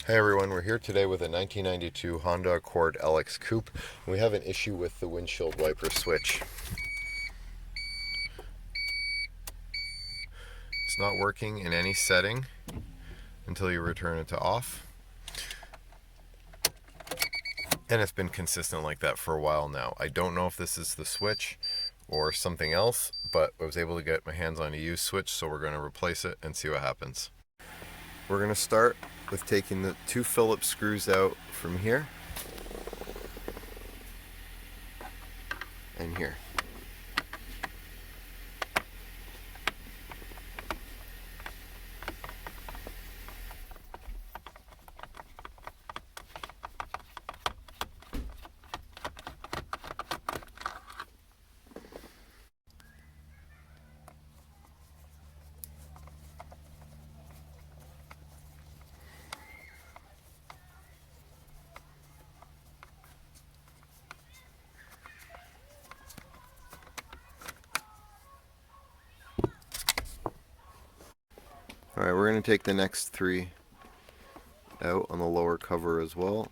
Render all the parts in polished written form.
Hey everyone, we're here today with a 1992 Honda Accord LX Coupe. We have an issue with the windshield wiper switch. It's not working in any setting until you return it to off. And it's been consistent like that for a while now. I don't know if this is the switch or something else, but I was able to get my hands on a used switch, so we're going to replace it and see what happens. We're going to start with taking the two Phillips screws out from here and here. Alright, we're going to take the next three out on the lower cover as well.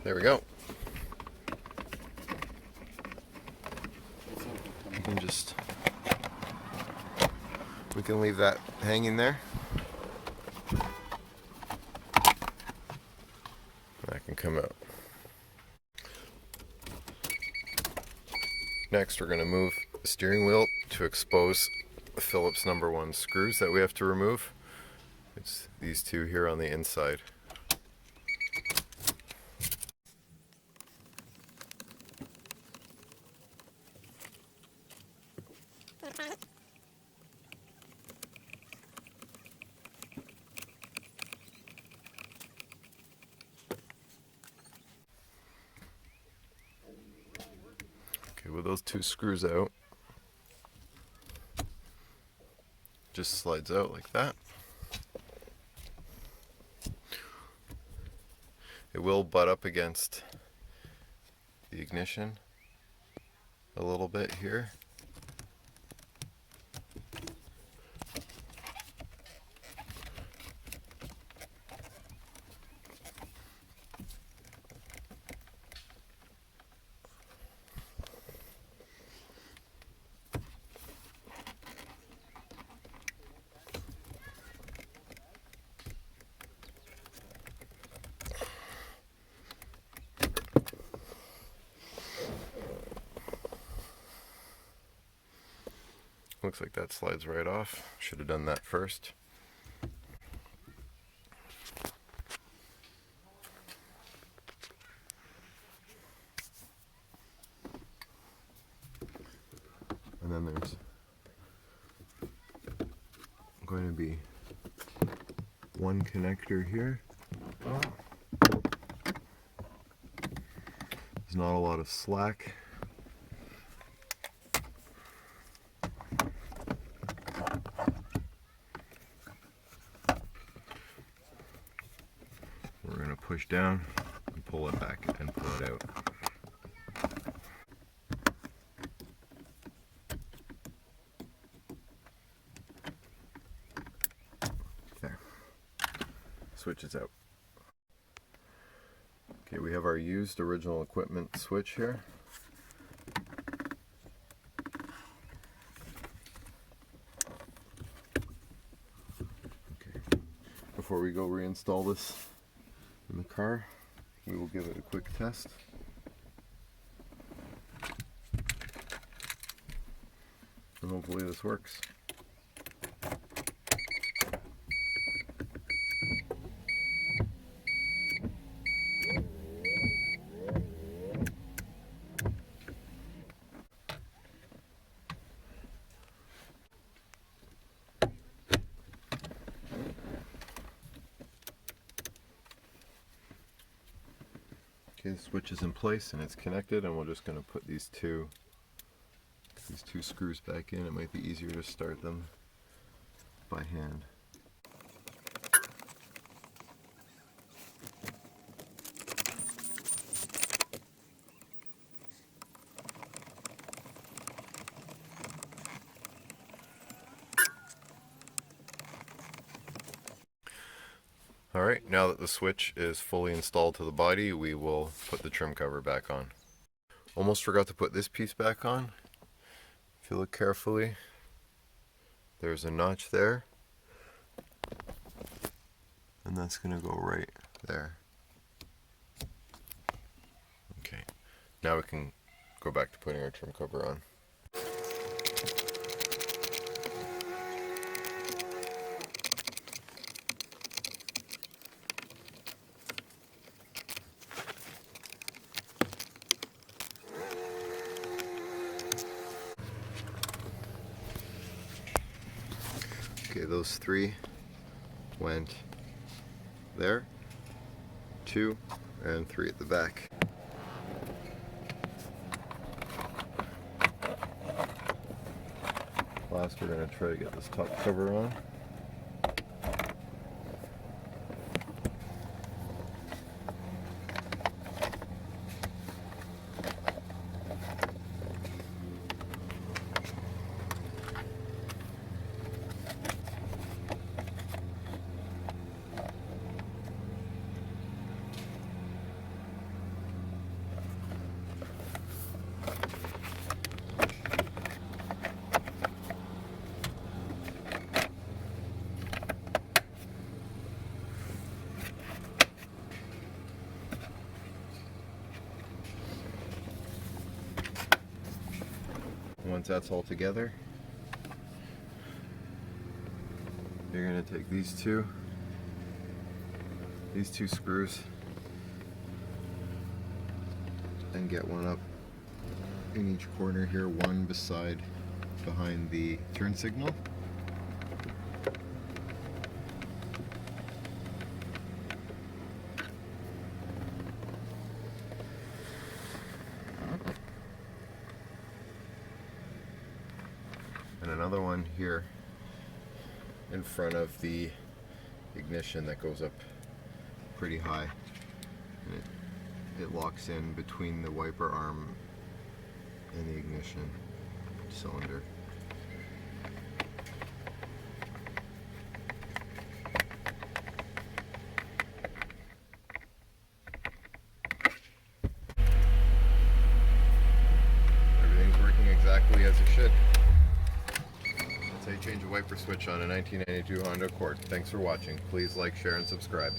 There we go. We can leave that hanging there. That can come out. Next, we're going to move the steering wheel to expose the Phillips #1 screws that we have to remove. It's these two here on the inside. Okay, with those two screws out, just slides out like that. It will butt up against the ignition a little bit here. Looks like that slides right off. Should have done that first. And then there's going to be one connector here. There's not a lot of slack. We're going to push down and pull it back and pull it out. There. Switch is out. Okay, we have our used original equipment switch here. Okay. Before we go reinstall this in the car, we will give it a quick test. And hopefully this works. Okay, the switch is in place and it's connected, and we're just going to put these two screws back in. It might be easier to start them by my hand. Alright, now that the switch is fully installed to the body, we will put the trim cover back on. Almost forgot to put this piece back on. If you look carefully, there's a notch there, and that's going to go right there. Okay, now we can go back to putting our trim cover on. Okay, those 3 went there, 2 and 3 at the back. Last, we're going to try to get this top cover on. Once that's all together, you're going to take these two screws and get one up in each corner here, one behind the turn signal. And another one here in front of the ignition that goes up pretty high, and it locks in between the wiper arm and the ignition cylinder. Everything's working exactly as it should. Change a wiper switch on a 1992 Honda Accord. Thanks for watching. Please like, share, and subscribe.